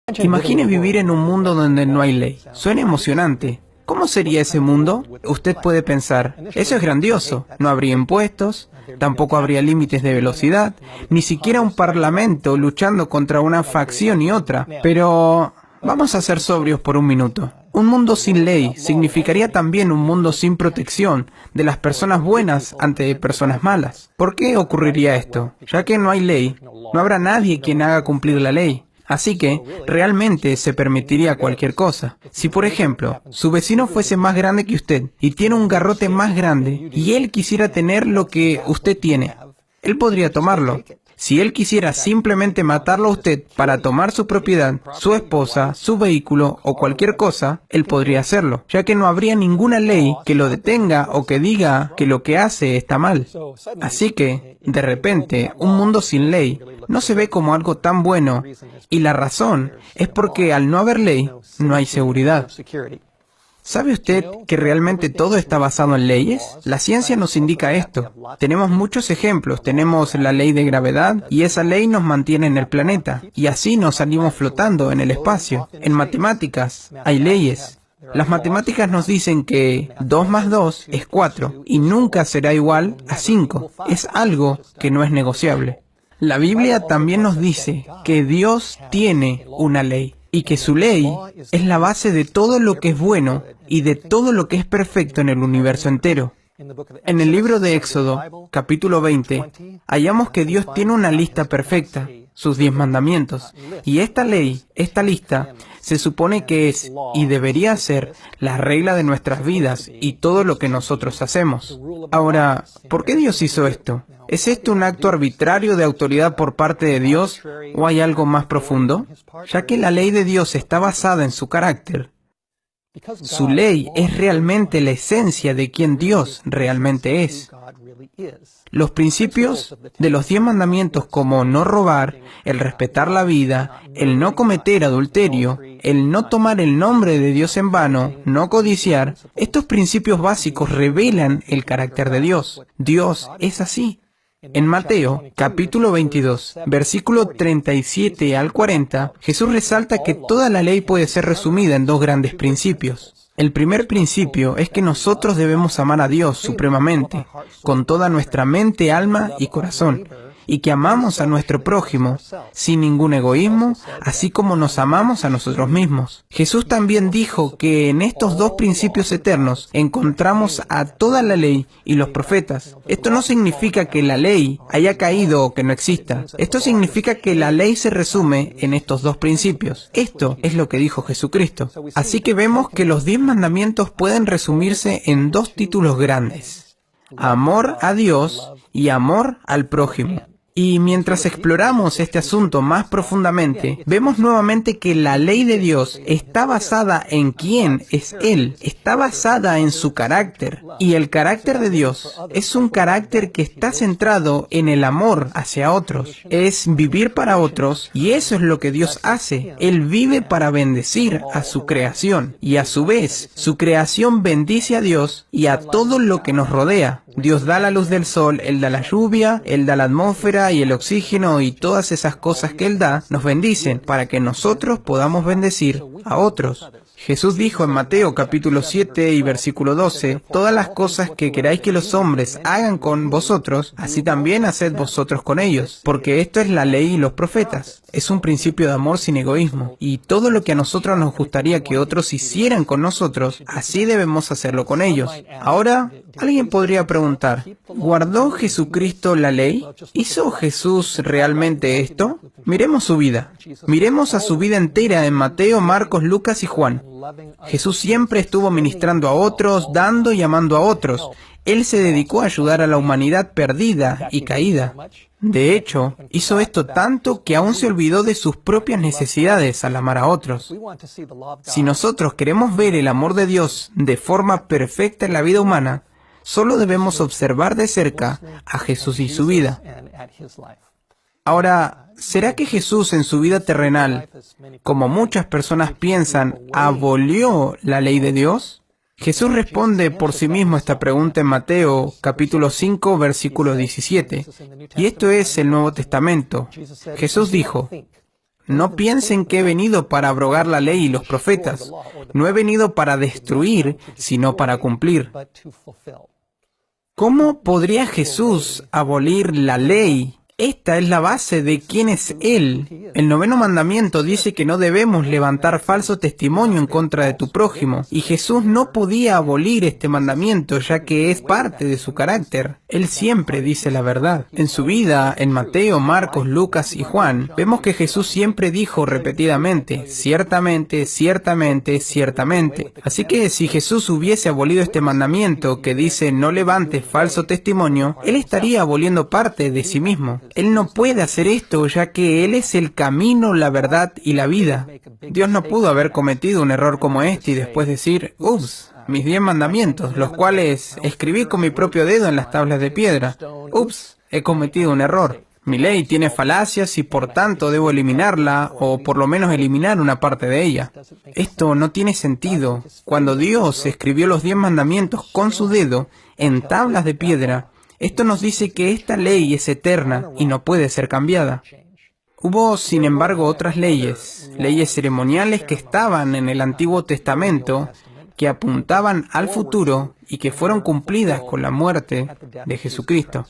Imagine vivir en un mundo donde no hay ley. Suena emocionante. ¿Cómo sería ese mundo? Usted puede pensar, eso es grandioso. No habría impuestos, tampoco habría límites de velocidad, ni siquiera un parlamento luchando contra una facción y otra. Pero vamos a ser sobrios por un minuto. Un mundo sin ley significaría también un mundo sin protección de las personas buenas ante personas malas. ¿Por qué ocurriría esto? Ya que no hay ley, no habrá nadie quien haga cumplir la ley. Así que, realmente se permitiría cualquier cosa. Si, por ejemplo, su vecino fuese más grande que usted y tiene un garrote más grande y él quisiera tener lo que usted tiene, él podría tomarlo. Si él quisiera simplemente matarlo a usted para tomar su propiedad, su esposa, su vehículo o cualquier cosa, él podría hacerlo, ya que no habría ninguna ley que lo detenga o que diga que lo que hace está mal. Así que, de repente, un mundo sin ley no se ve como algo tan bueno, y la razón es porque al no haber ley, no hay seguridad. ¿Sabe usted que realmente todo está basado en leyes? La ciencia nos indica esto. Tenemos muchos ejemplos. Tenemos la ley de gravedad y esa ley nos mantiene en el planeta. Y así nos salimos flotando en el espacio. En matemáticas hay leyes. Las matemáticas nos dicen que 2 más 2 es 4 y nunca será igual a 5. Es algo que no es negociable. La Biblia también nos dice que Dios tiene una ley y que su ley es la base de todo lo que es bueno y de todo lo que es perfecto en el universo entero. En el libro de Éxodo, capítulo 20, hallamos que Dios tiene una lista perfecta, sus 10 mandamientos, y esta ley, esta lista, se supone que es y debería ser la regla de nuestras vidas y todo lo que nosotros hacemos. Ahora, ¿por qué Dios hizo esto? ¿Es esto un acto arbitrario de autoridad por parte de Dios o hay algo más profundo? Ya que la ley de Dios está basada en su carácter, su ley es realmente la esencia de quien Dios realmente es. Los principios de los 10 mandamientos como no robar, el respetar la vida, el no cometer adulterio, el no tomar el nombre de Dios en vano, no codiciar, estos principios básicos revelan el carácter de Dios. Dios es así. En Mateo, capítulo 22, versículo 37 al 40, Jesús resalta que toda la ley puede ser resumida en 2 grandes principios. El primer principio es que nosotros debemos amar a Dios supremamente, con toda nuestra mente, alma y corazón, y que amamos a nuestro prójimo sin ningún egoísmo, así como nos amamos a nosotros mismos. Jesús también dijo que en estos 2 principios eternos encontramos a toda la ley y los profetas. Esto no significa que la ley haya caído o que no exista. Esto significa que la ley se resume en estos 2 principios. Esto es lo que dijo Jesucristo. Así que vemos que los 10 mandamientos pueden resumirse en 2 títulos grandes: amor a Dios y amor al prójimo. Y mientras exploramos este asunto más profundamente, vemos nuevamente que la ley de Dios está basada en quién es Él, está basada en su carácter. Y el carácter de Dios es un carácter que está centrado en el amor hacia otros. Es vivir para otros, y eso es lo que Dios hace. Él vive para bendecir a su creación, y a su vez, su creación bendice a Dios y a todo lo que nos rodea. Dios da la luz del sol, Él da la lluvia, Él da la atmósfera y el oxígeno, y todas esas cosas que Él da nos bendicen para que nosotros podamos bendecir a otros. Jesús dijo en Mateo capítulo 7 y versículo 12, todas las cosas que queráis que los hombres hagan con vosotros, así también haced vosotros con ellos, porque esto es la ley y los profetas. Es un principio de amor sin egoísmo, y todo lo que a nosotros nos gustaría que otros hicieran con nosotros, así debemos hacerlo con ellos. Ahora, alguien podría preguntar, ¿guardó Jesucristo la ley? ¿Hizo Jesús realmente esto? Miremos su vida. Miremos a su vida entera en Mateo, Marcos, Lucas y Juan. Jesús siempre estuvo ministrando a otros, dando y amando a otros. Él se dedicó a ayudar a la humanidad perdida y caída. De hecho, hizo esto tanto que aún se olvidó de sus propias necesidades al amar a otros. Si nosotros queremos ver el amor de Dios de forma perfecta en la vida humana, solo debemos observar de cerca a Jesús y su vida. Ahora, ¿será que Jesús en su vida terrenal, como muchas personas piensan, abolió la ley de Dios? Jesús responde por sí mismo esta pregunta en Mateo, capítulo 5, versículo 17. Y esto es el Nuevo Testamento. Jesús dijo, No piensen que he venido para abrogar la ley y los profetas. No he venido para destruir, sino para cumplir. ¿Cómo podría Jesús abolir la ley? Esta es la base de quién es Él. El 9º mandamiento dice que no debemos levantar falso testimonio en contra de tu prójimo. Y Jesús no podía abolir este mandamiento, ya que es parte de su carácter. Él siempre dice la verdad. En su vida, en Mateo, Marcos, Lucas y Juan, vemos que Jesús siempre dijo repetidamente, ciertamente, ciertamente, ciertamente. Así que si Jesús hubiese abolido este mandamiento que dice no levantes falso testimonio, Él estaría aboliendo parte de sí mismo. Él no puede hacer esto, ya que Él es el camino, la verdad y la vida. Dios no pudo haber cometido un error como este y después decir, ups, mis 10 mandamientos, los cuales escribí con mi propio dedo en las tablas de piedra. Ups, he cometido un error. Mi ley tiene falacias y por tanto debo eliminarla, o por lo menos eliminar una parte de ella. Esto no tiene sentido. Cuando Dios escribió los 10 mandamientos con su dedo en tablas de piedra, esto nos dice que esta ley es eterna y no puede ser cambiada. Hubo, sin embargo, otras leyes ceremoniales que estaban en el Antiguo Testamento, que apuntaban al futuro y que fueron cumplidas con la muerte de Jesucristo.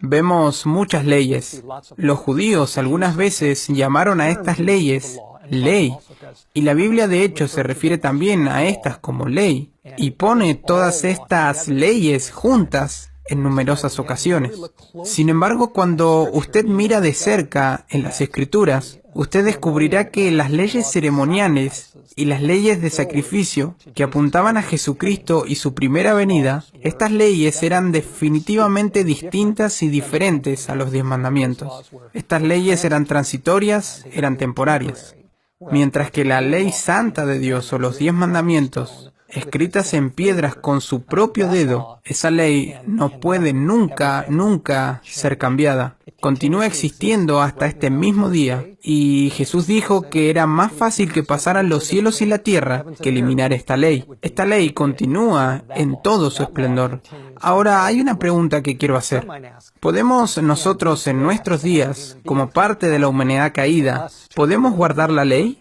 Vemos muchas leyes. Los judíos algunas veces llamaron a estas leyes ley, y la Biblia de hecho se refiere también a estas como ley, y pone todas estas leyes juntas en numerosas ocasiones. Sin embargo, cuando usted mira de cerca en las Escrituras, usted descubrirá que las leyes ceremoniales y las leyes de sacrificio que apuntaban a Jesucristo y su primera venida, estas leyes eran definitivamente distintas y diferentes a los 10 mandamientos. Estas leyes eran transitorias, eran temporarias. Mientras que la ley santa de Dios o los 10 mandamientos escritas en piedras con su propio dedo, esa ley no puede nunca ser cambiada. Continúa existiendo hasta este mismo día, y Jesús dijo que era más fácil que pasaran los cielos y la tierra que eliminar esta ley. Esta ley continúa en todo su esplendor. Ahora, hay una pregunta que quiero hacer. ¿Podemos nosotros en nuestros días, como parte de la humanidad caída, podemos guardar la ley?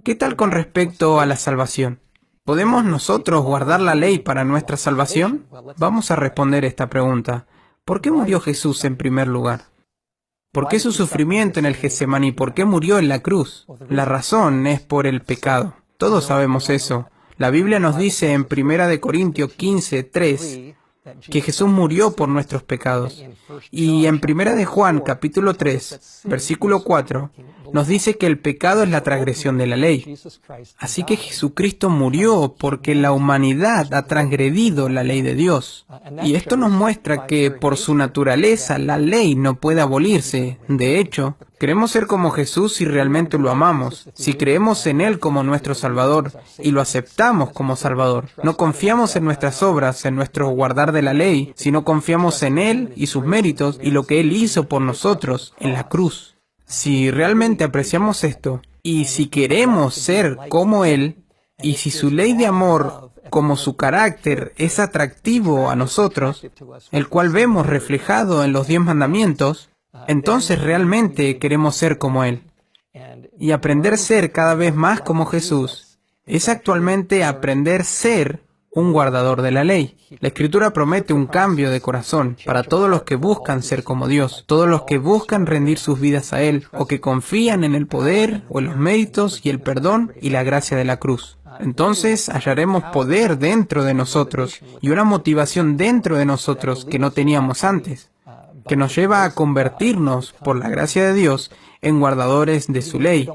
¿Qué tal con respecto a la salvación? ¿Podemos nosotros guardar la ley para nuestra salvación? Vamos a responder esta pregunta. ¿Por qué murió Jesús en primer lugar? ¿Por qué su sufrimiento en el Getsemaní? ¿Por qué murió en la cruz? La razón es por el pecado. Todos sabemos eso. La Biblia nos dice en 1 Corintios 15:3 que Jesús murió por nuestros pecados. Y en 1 Juan capítulo 3, versículo 4, nos dice que el pecado es la transgresión de la ley. Así que Jesucristo murió porque la humanidad ha transgredido la ley de Dios. Y esto nos muestra que por su naturaleza la ley no puede abolirse. De hecho, queremos ser como Jesús si realmente lo amamos, si creemos en Él como nuestro Salvador y lo aceptamos como Salvador. No confiamos en nuestras obras, en nuestro guardar de la ley, sino confiamos en Él y sus méritos y lo que Él hizo por nosotros en la cruz. Si realmente apreciamos esto, y si queremos ser como Él, y si su ley de amor, como su carácter, es atractivo a nosotros, el cual vemos reflejado en los 10 mandamientos, entonces realmente queremos ser como Él. Y aprender a ser cada vez más como Jesús es actualmente aprender a ser un guardador de la ley. La Escritura promete un cambio de corazón para todos los que buscan ser como Dios, todos los que buscan rendir sus vidas a Él, o que confían en el poder, o en los méritos y el perdón y la gracia de la cruz. Entonces hallaremos poder dentro de nosotros y una motivación dentro de nosotros que no teníamos antes, que nos lleva a convertirnos, por la gracia de Dios, en guardadores de su ley.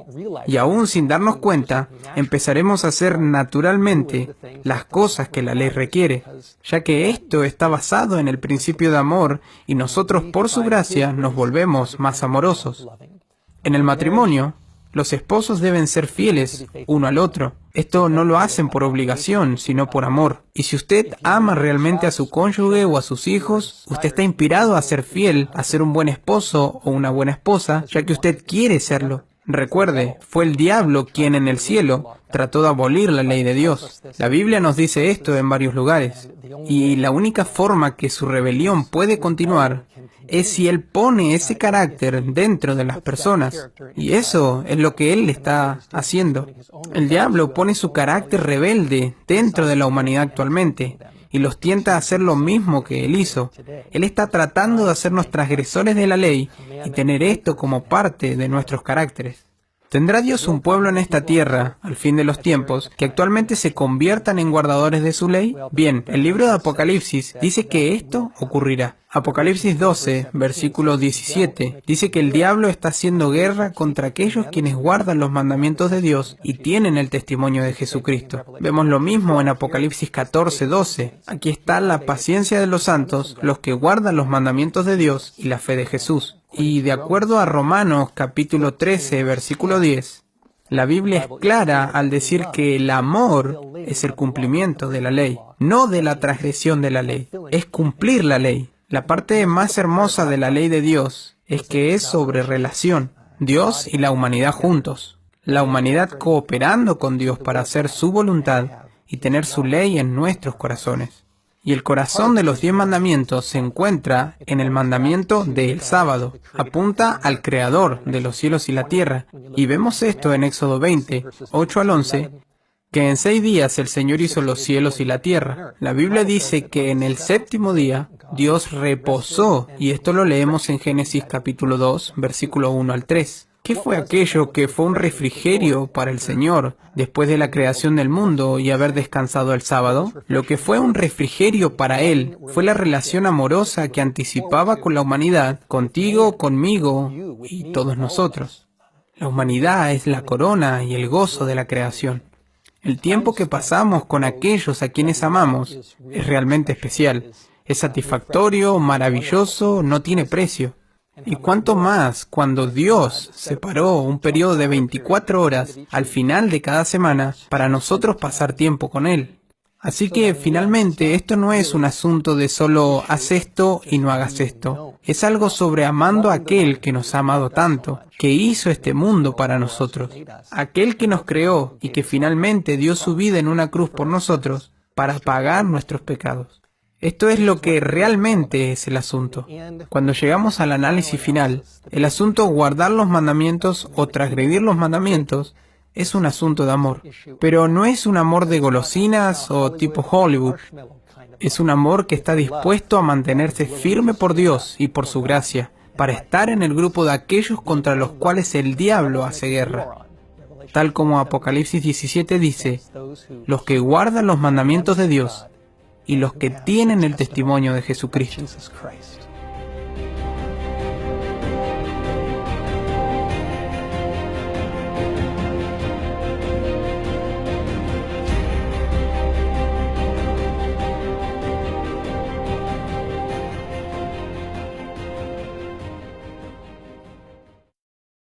Y aún sin darnos cuenta, empezaremos a hacer naturalmente las cosas que la ley requiere, ya que esto está basado en el principio de amor y nosotros por su gracia nos volvemos más amorosos. En el matrimonio, los esposos deben ser fieles uno al otro. Esto no lo hacen por obligación, sino por amor. Y si usted ama realmente a su cónyuge o a sus hijos, usted está inspirado a ser fiel, a ser un buen esposo o una buena esposa, ya que usted quiere serlo. Recuerde, fue el diablo quien en el cielo trató de abolir la ley de Dios. La Biblia nos dice esto en varios lugares. Y la única forma que su rebelión puede continuar es si Él pone ese carácter dentro de las personas. Y eso es lo que Él está haciendo. El diablo pone su carácter rebelde dentro de la humanidad actualmente y los tienta a hacer lo mismo que Él hizo. Él está tratando de hacernos transgresores de la ley y tener esto como parte de nuestros caracteres. ¿Tendrá Dios un pueblo en esta tierra, al fin de los tiempos, que actualmente se conviertan en guardadores de su ley? Bien, el libro de Apocalipsis dice que esto ocurrirá. Apocalipsis 12, versículo 17, dice que el diablo está haciendo guerra contra aquellos quienes guardan los mandamientos de Dios y tienen el testimonio de Jesucristo. Vemos lo mismo en Apocalipsis 14, 12. Aquí está la paciencia de los santos, los que guardan los mandamientos de Dios y la fe de Jesús. Y de acuerdo a Romanos capítulo 13, versículo 10, la Biblia es clara al decir que el amor es el cumplimiento de la ley, no de la transgresión de la ley, es cumplir la ley. La parte más hermosa de la ley de Dios es que es sobre relación, Dios y la humanidad juntos, la humanidad cooperando con Dios para hacer su voluntad y tener su ley en nuestros corazones. Y el corazón de los 10 mandamientos se encuentra en el mandamiento del sábado. Apunta al Creador de los cielos y la tierra. Y vemos esto en Éxodo 20, 8 al 11, que en 6 días el Señor hizo los cielos y la tierra. La Biblia dice que en el séptimo día Dios reposó, y esto lo leemos en Génesis capítulo 2, versículo 1 al 3. ¿Qué fue aquello que fue un refrigerio para el Señor después de la creación del mundo y haber descansado el sábado? Lo que fue un refrigerio para Él fue la relación amorosa que anticipaba con la humanidad, contigo, conmigo y todos nosotros. La humanidad es la corona y el gozo de la creación. El tiempo que pasamos con aquellos a quienes amamos es realmente especial. Es satisfactorio, maravilloso, no tiene precio. Y cuánto más cuando Dios separó un periodo de 24 horas al final de cada semana para nosotros pasar tiempo con Él. Así que finalmente esto no es un asunto de solo haz esto y no hagas esto. Es algo sobre amando a aquel que nos ha amado tanto, que hizo este mundo para nosotros, aquel que nos creó y que finalmente dio su vida en una cruz por nosotros para pagar nuestros pecados. Esto es lo que realmente es el asunto. Cuando llegamos al análisis final, el asunto guardar los mandamientos o transgredir los mandamientos es un asunto de amor. Pero no es un amor de golosinas o tipo Hollywood. Es un amor que está dispuesto a mantenerse firme por Dios y por su gracia, para estar en el grupo de aquellos contra los cuales el diablo hace guerra. Tal como Apocalipsis 17 dice, los que guardan los mandamientos de Dios y los que tienen el testimonio de Jesucristo.